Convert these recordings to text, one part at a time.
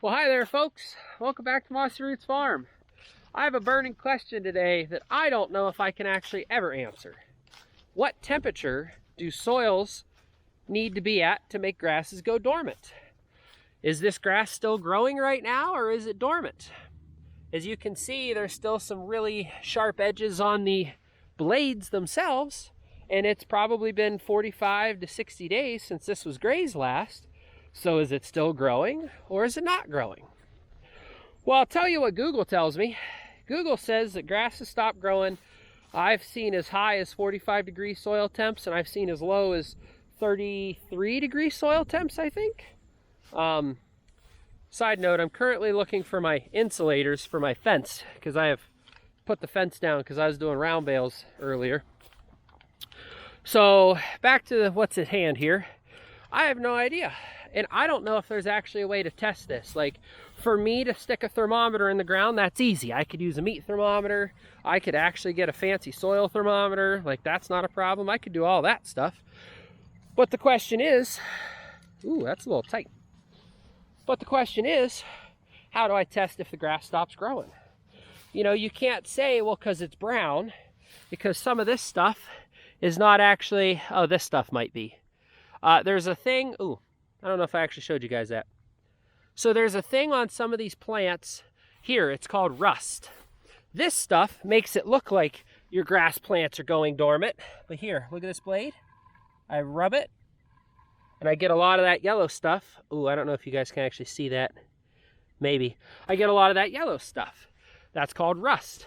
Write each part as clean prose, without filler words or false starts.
Well, hi there, folks. Welcome back to Mossy Roots Farm. I have a burning question today that I don't know if I can actually ever answer. What temperature do soils need to be at to make grasses go dormant? Is this grass still growing right now, or is it dormant? As you can see, there's still some really sharp edges on the blades themselves, and it's probably been 45 to 60 days since this was grazed last. So is it still growing, or is it not growing? Well, I'll tell you what Google tells me. Google says that grasses stop growing. I've seen as high as 45 degree soil temps, and I've seen as low as 33 degree soil temps, I think. Side note, I'm currently looking for my insulators for my fence, because I have put the fence down because I was doing round bales earlier. So back to what's at hand here. I have no idea. And I don't know if there's actually a way to test this. Like, for me to stick a thermometer in the ground, that's easy. I could use a meat thermometer. I could actually get a fancy soil thermometer. Like, that's not a problem. I could do all that stuff. But the question is, ooh, that's a little tight. But the question is, how do I test if the grass stops growing? You know, you can't say, well, because it's brown, because some of this stuff is not actually, oh, this stuff might be. There's a thing, ooh, I don't know if I actually showed you guys that. So there's a thing on some of these plants here, it's called rust. This stuff makes it look like your grass plants are going dormant. But here, look at this blade. I rub it, and I get a lot of that yellow stuff. Ooh, I don't know if you guys can actually see that. Maybe. I get a lot of that yellow stuff. That's called rust.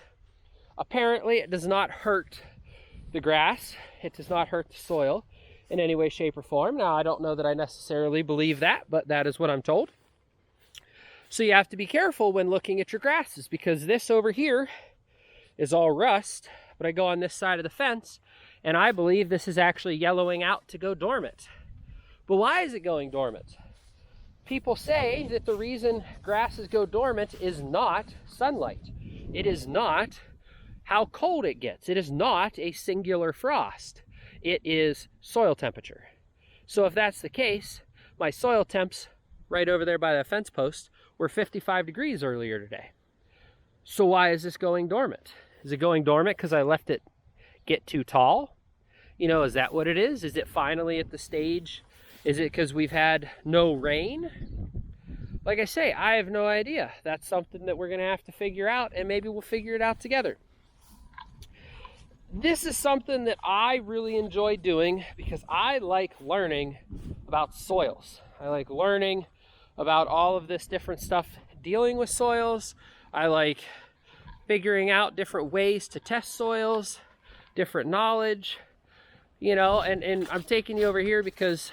Apparently, it does not hurt the grass. It does not hurt the soil in any way, shape, or form. Now, I don't know that I necessarily believe that, but that is what I'm told. So you have to be careful when looking at your grasses, because this over here is all rust, but I go on this side of the fence, and I believe this is actually yellowing out to go dormant. But why is it going dormant? People say that the reason grasses go dormant is not sunlight. It is not how cold it gets. It is not a singular frost. It is soil temperature. So if that's the case, my soil temps right over there by the fence post were 55 degrees earlier today. So why is this going dormant? Is it going dormant because I left it get too tall? You know, is that what it is? Is it finally at the stage? Is it because we've had no rain? Like I say, I have no idea. That's something that we're going to have to figure out, and maybe we'll figure it out together. This is something that I really enjoy doing because I like learning about soils. I like learning about all of this different stuff dealing with soils. I like figuring out different ways to test soils, different knowledge, you know, and I'm taking you over here because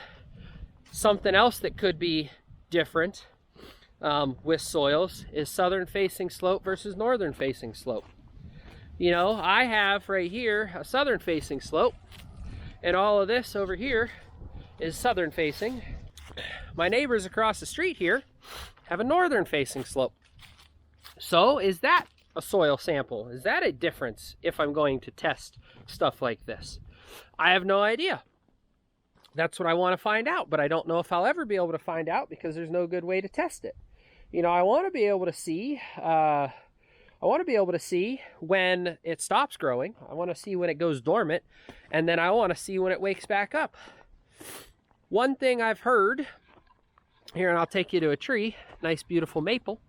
something else that could be different with soils is southern facing slope versus northern facing slope. You know, I have right here a southern facing slope, and all of this over here is southern facing. My neighbors across the street here have a northern facing slope. So is that a soil sample? Is that a difference if I'm going to test stuff like this? I have no idea. That's what I want to find out, but I don't know if I'll ever be able to find out because there's no good way to test it. You know, I want to be able to see when it stops growing. I want to see when it goes dormant, and then I want to see when it wakes back up. One thing I've heard, here, and I'll take you to a tree, nice beautiful maple.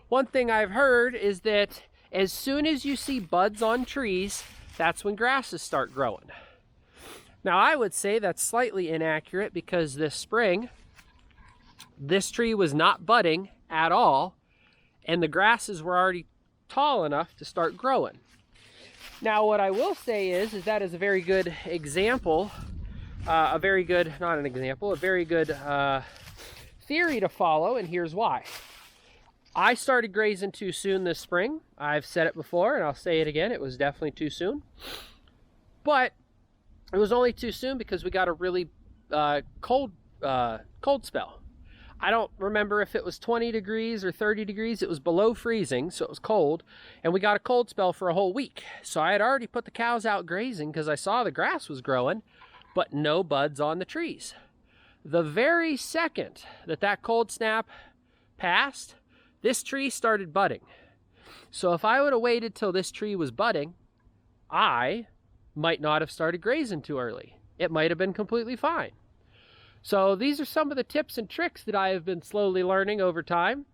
One thing I've heard is that as soon as you see buds on trees, that's when grasses start growing. Now, I would say that's slightly inaccurate because this spring, this tree was not budding at all, and the grasses were already tall enough to start growing. Now, what I will say is that is a very good example, a very good theory to follow, and here's why. I started grazing too soon this spring. I've said it before, and I'll say it again. It was definitely too soon. But it was only too soon because we got a really cold spell. I don't remember if it was 20 degrees or 30 degrees. It was below freezing, so it was cold. And we got a cold spell for a whole week. So I had already put the cows out grazing because I saw the grass was growing, but no buds on the trees. The very second that cold snap passed, this tree started budding. So if I would have waited till this tree was budding, I might not have started grazing too early. It might have been completely fine. So these are some of the tips and tricks that I have been slowly learning over time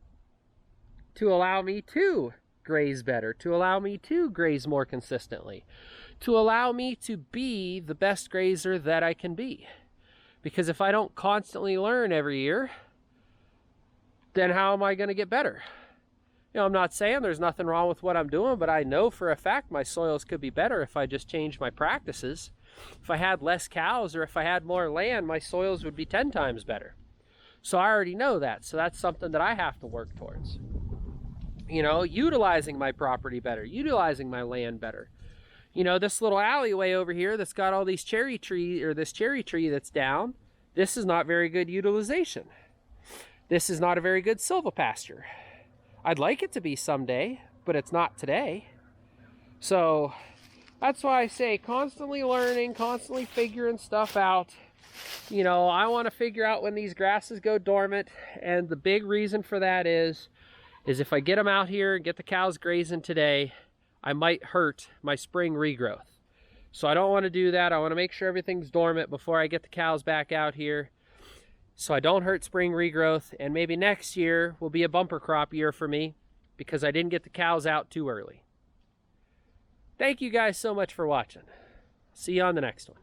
to allow me to graze better, to allow me to graze more consistently, to allow me to be the best grazer that I can be. Because if I don't constantly learn every year, then how am I going to get better? You know, I'm not saying there's nothing wrong with what I'm doing, but I know for a fact my soils could be better if I just changed my practices. If I had less cows or if I had more land, my soils would be 10 times better. So I already know that. So that's something that I have to work towards. You know, utilizing my property better, utilizing my land better. You know, this little alleyway over here that's got all these cherry trees, or this cherry tree that's down, this is not very good utilization. This is not a very good silvopasture. I'd like it to be someday, but it's not today. So that's why I say constantly learning, constantly figuring stuff out. You know, I want to figure out when these grasses go dormant, and the big reason for that is if I get them out here and get the cows grazing today, I might hurt my spring regrowth. So I don't want to do that. I want to make sure everything's dormant before I get the cows back out here, so I don't hurt spring regrowth. And maybe next year will be a bumper crop year for me because I didn't get the cows out too early. Thank you guys so much for watching. See you on the next one.